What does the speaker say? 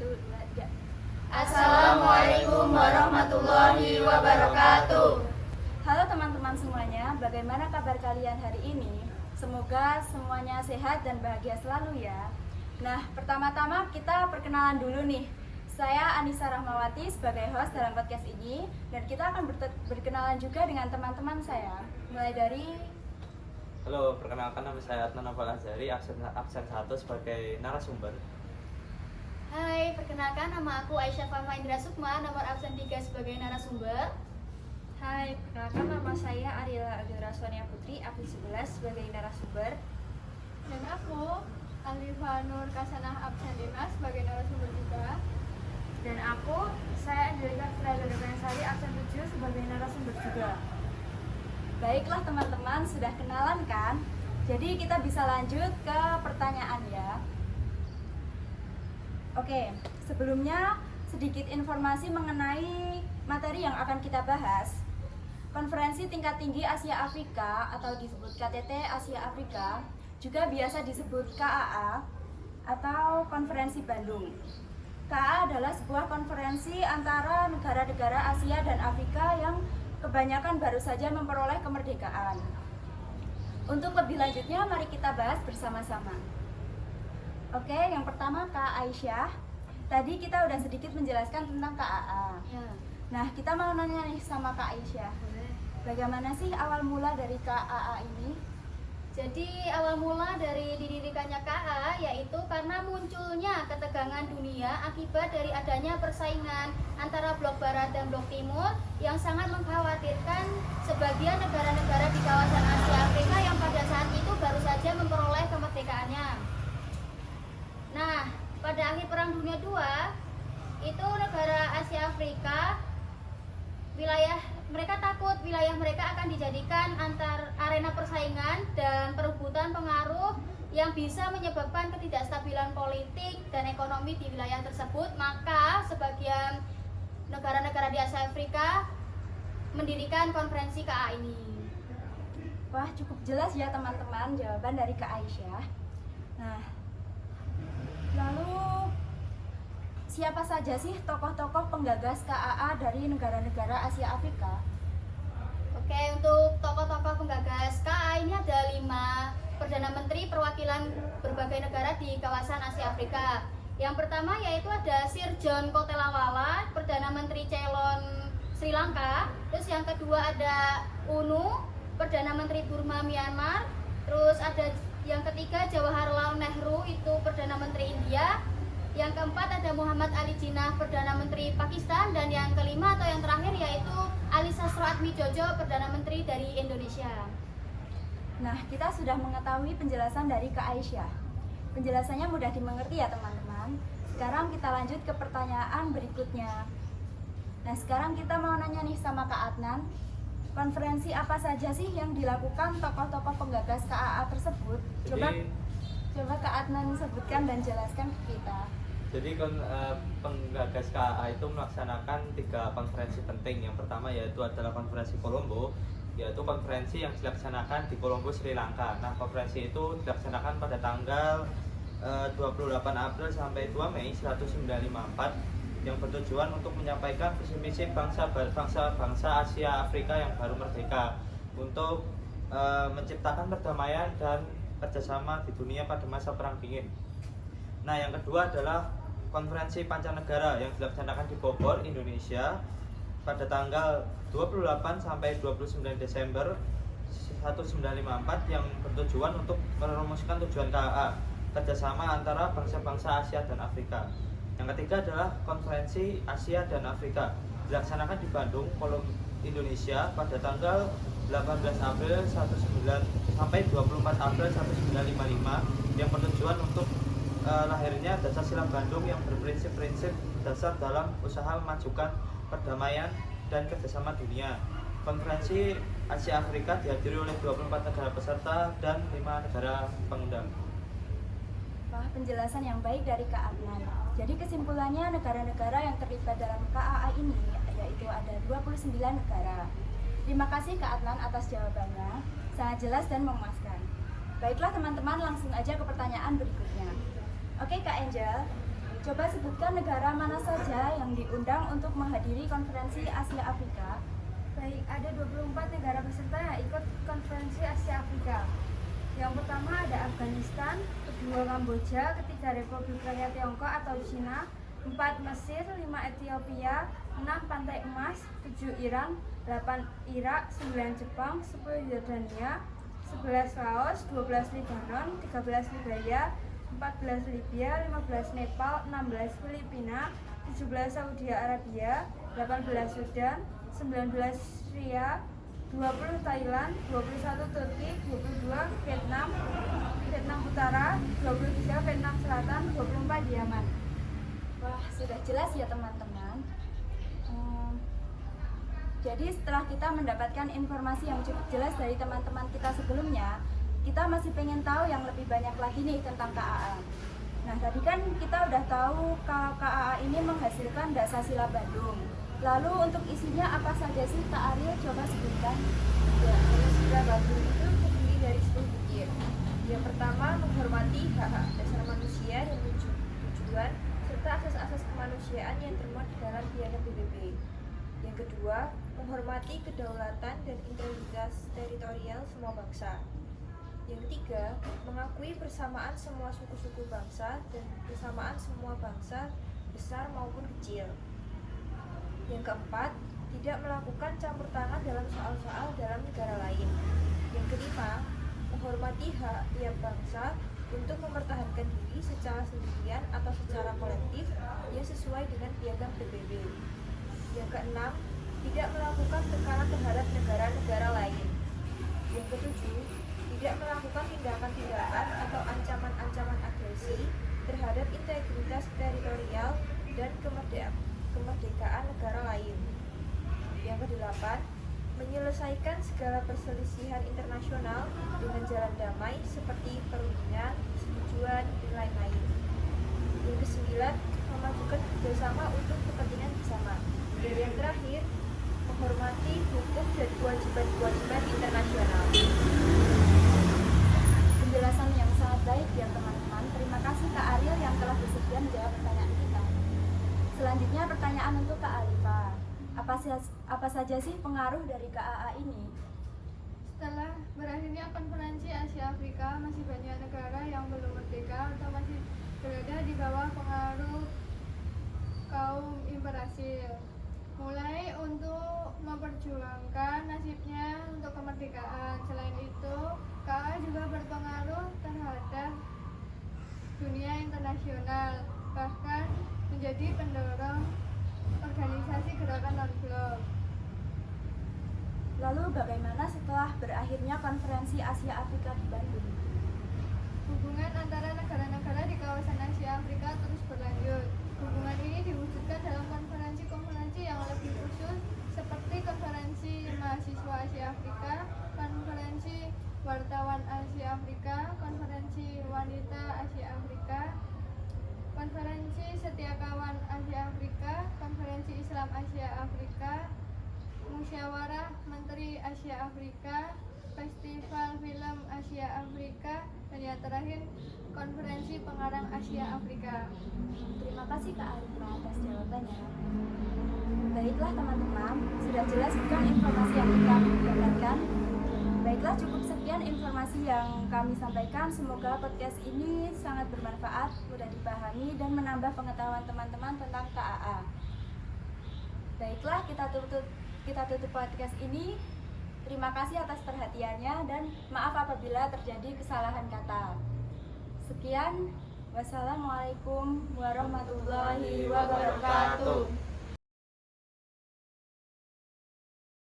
1, 2, 3. Assalamualaikum warahmatullahi wabarakatuh. Halo teman-teman semuanya, bagaimana kabar kalian hari ini? Semoga semuanya sehat dan bahagia selalu ya. Nah, pertama-tama kita perkenalan dulu nih. Saya Anissa Rahmawati sebagai host dalam podcast ini, dan kita akan berkenalan juga dengan teman-teman saya. Mulai dari Halo, perkenalkan nama saya Adnan Nafal Azhari, absen 1 sebagai narasumber. Hai, perkenalkan nama aku Aisyah Fahma Indra Sukma, nomor absen 3 sebagai narasumber. Hai, perkenalkan nama saya Ariela Agira Sonia Putri, absen 11 sebagai narasumber. Dan aku Alifa Nur Kasanah absen 5 sebagai narasumber juga. Dan saya Angelika Fraga Sari, absen 7 sebagai narasumber juga. Baiklah teman-teman, sudah kenalan kan? Jadi kita bisa lanjut ke pertanyaan ya. Oke, sebelumnya sedikit informasi mengenai materi yang akan kita bahas. Konferensi tingkat tinggi Asia Afrika atau disebut KTT Asia Afrika, juga biasa disebut KAA atau Konferensi Bandung. KAA adalah sebuah konferensi antara negara-negara Asia dan Afrika yang kebanyakan baru saja memperoleh kemerdekaan. Untuk lebih lanjutnya, mari kita bahas bersama-sama. Oke, yang pertama Kak Aisyah. Tadi kita udah sedikit menjelaskan tentang KAA. Ya. Nah, kita mau nanya nih sama Kak Aisyah. Bagaimana sih awal mula dari KAA ini? Jadi awal mula dari didirikannya KA yaitu karena munculnya ketegangan dunia akibat dari adanya persaingan antara blok barat dan blok timur yang sangat mengkhawatirkan sebagian negara-negara di kawasan Asia Afrika yang pada saat itu baru saja memperoleh kemerdekaannya. Nah, pada akhir Perang Dunia II itu negara Asia Afrika mereka takut wilayah mereka akan dijadikan antar arena persaingan dan perebutan pengaruh yang bisa menyebabkan ketidakstabilan politik dan ekonomi di wilayah tersebut. Maka sebagian negara-negara di Asia Afrika mendirikan konferensi KA ini. Wah, cukup jelas ya teman-teman jawaban dari Kak Aisyah. Nah, lalu siapa saja sih tokoh-tokoh penggagas KAA dari negara-negara Asia Afrika? Oke, untuk tokoh-tokoh penggagas KA ini ada 5 Perdana Menteri perwakilan berbagai negara di kawasan Asia Afrika. Yang pertama yaitu ada Sir John Kotelawala, Perdana Menteri Ceylon, Sri Lanka. Terus yang kedua ada UNU, Perdana Menteri Burma, Myanmar. Terus ada yang ketiga Jawaharlal Nehru, itu Perdana Menteri India. Yang keempat ada Muhammad Ali Jinnah, Perdana Menteri Pakistan. Dan yang kelima atau yang terakhir yaitu Ali Sastroatmijojo, Perdana Menteri dari Indonesia. Nah, kita sudah mengetahui penjelasan dari Kak Aisyah. Penjelasannya mudah dimengerti ya teman-teman. Sekarang kita lanjut ke pertanyaan berikutnya. Nah, sekarang kita mau nanya nih sama Kak Adnan. Konferensi apa saja sih yang dilakukan tokoh-tokoh penggagas KAA tersebut? Coba Kak Adnan sebutkan dan jelaskan ke kita. Jadi penggagas KAA itu melaksanakan 3 konferensi penting. Yang pertama yaitu adalah konferensi Kolombo, yaitu konferensi yang dilaksanakan di Kolombo, Sri Lanka. Nah, konferensi itu dilaksanakan pada tanggal 28 April sampai 2 Mei 1954 yang bertujuan untuk menyampaikan visi misi bangsa Asia Afrika yang baru merdeka untuk menciptakan perdamaian dan kerjasama di dunia pada masa Perang Dingin. Nah, yang kedua adalah konferensi Pancanegara yang dilaksanakan di Bogor, Indonesia pada tanggal 28 sampai 29 Desember 1954 yang bertujuan untuk merumuskan tujuan KAA, kerjasama antara bangsa-bangsa Asia dan Afrika. Yang ketiga adalah konferensi Asia dan Afrika dilaksanakan di Bandung, Indonesia pada tanggal 18 April 19 sampai 24 April 1955 yang bertujuan untuk lahirnya Dasar Bandung yang berprinsip-prinsip dasar dalam usaha memajukan perdamaian dan kerjasama dunia. Konferensi Asia Afrika dihadiri oleh 24 negara peserta dan 5 negara pengundang. Wah, penjelasan yang baik dari Kak Adnan. Jadi kesimpulannya negara-negara yang terlibat dalam KAA ini yaitu ada 29 negara. Terima kasih Kak Adnan atas jawabannya, sangat jelas dan memuaskan. Baiklah teman-teman, langsung aja ke pertanyaan berikutnya. Oke Kak Angel, Coba sebutkan negara mana saja yang diundang untuk menghadiri konferensi Asia Afrika. Baik, ada 24 negara peserta yang ikut konferensi Asia Afrika. Yang pertama ada Afghanistan, kedua Kamboja, ketiga Republik Rakyat Tiongkok atau Cina, 4 Mesir, 5 Ethiopia, 6 Pantai Emas, 7 Iran, 8 Irak, 9 Jepang, 10 Yordania, 11 Laos, 12 Lebanon, 13 Liberia, 14 Libya, 15 Nepal, 16 Filipina, 17 Saudi Arabia, 18 Sudan, 19 Syria, 20 Thailand, 21 Turki, 22 Vietnam, Vietnam Utara, 23 Vietnam Selatan, 24 Yaman. Wah, sudah jelas ya teman-teman. Jadi setelah kita mendapatkan informasi yang cukup jelas dari teman-teman kita sebelumnya, kita masih pengen tahu yang lebih banyak lagi nih tentang KAA. Nah, tadi kan kita udah tahu kalau KAA ini menghasilkan Daksasila Bandung. Lalu untuk isinya apa saja sih, Kak Ariel? Coba sebutkan. Ya, Daksasila Bandung itu terdiri dari 10 butir. Yang pertama, menghormati hak-hak dasar manusia dan tujuan serta asas-asas kemanusiaan yang termuat di dalam Piagam PBB. Yang kedua, menghormati kedaulatan dan integritas teritorial semua bangsa. Yang ketiga, mengakui persamaan semua suku-suku bangsa dan persamaan semua bangsa besar maupun kecil. Yang keempat, tidak melakukan campur tangan dalam soal-soal dalam negara lain. Yang kelima, menghormati hak tiap bangsa untuk mempertahankan diri secara sendirian atau secara kolektif yang sesuai dengan Piagam PBB. Yang keenam, tidak melakukan tekanan terhadap negara-negara lain. Yang ketujuh, tidak melakukan tindakan-tindakan atau ancaman-ancaman agresi terhadap integritas teritorial dan kemerdekaan negara lain. Yang kedelapan, menyelesaikan segala perselisihan internasional dengan jalan damai seperti perundingan, persetujuan, dan lain-lain. Yang kesembilan, memajukan kerjasama untuk kepentingan bersama. Dan yang terakhir, menghormati hukum dan kewajiban-kewajiban internasional. Penjelasan yang sangat baik ya teman-teman. Terima kasih Kak Ariel yang telah bersedia menjawab pertanyaan kita. Selanjutnya pertanyaan untuk Kak Alifa. Apa saja sih pengaruh dari KAA ini? Setelah berakhirnya konferensi Asia Afrika, masih banyak negara yang belum merdeka atau masih berada di bawah pengaruh kaum imperial. Mulai untuk memperjuangkan nasibnya untuk kemerdekaan. Selain itu, KAA juga berpengaruh terhadap dunia internasional, bahkan menjadi pendorong organisasi gerakan non-blok. Lalu bagaimana setelah berakhirnya konferensi Asia Afrika di Bandung? Hubungan antara negara-negara di kawasan Asia Afrika terus berlanjut. Hubungan ini diwujudkan dalam konferensi-konferensi yang lebih khusus seperti konferensi mahasiswa Asia Afrika, konferensi wartawan Asia Afrika, konferensi wanita Asia Afrika, konferensi setiakawan Asia Afrika, konferensi Islam Asia Afrika, musyawarah Menteri Asia Afrika, festival film Asia Afrika, dan yang terakhir konferensi pengarang Asia Afrika. Terima kasih Kak Alifa atas jawabannya. Baiklah teman-teman, sudah jelas bukan informasi yang kami dapatkan? Baiklah, cukup sekian informasi yang kami sampaikan. Semoga podcast ini sangat bermanfaat, mudah dipahami, dan menambah pengetahuan teman-teman tentang KAA. Baiklah, kita tutup podcast ini. Terima kasih atas perhatiannya dan maaf apabila terjadi kesalahan kata. Sekian, wassalamualaikum warahmatullahi wabarakatuh.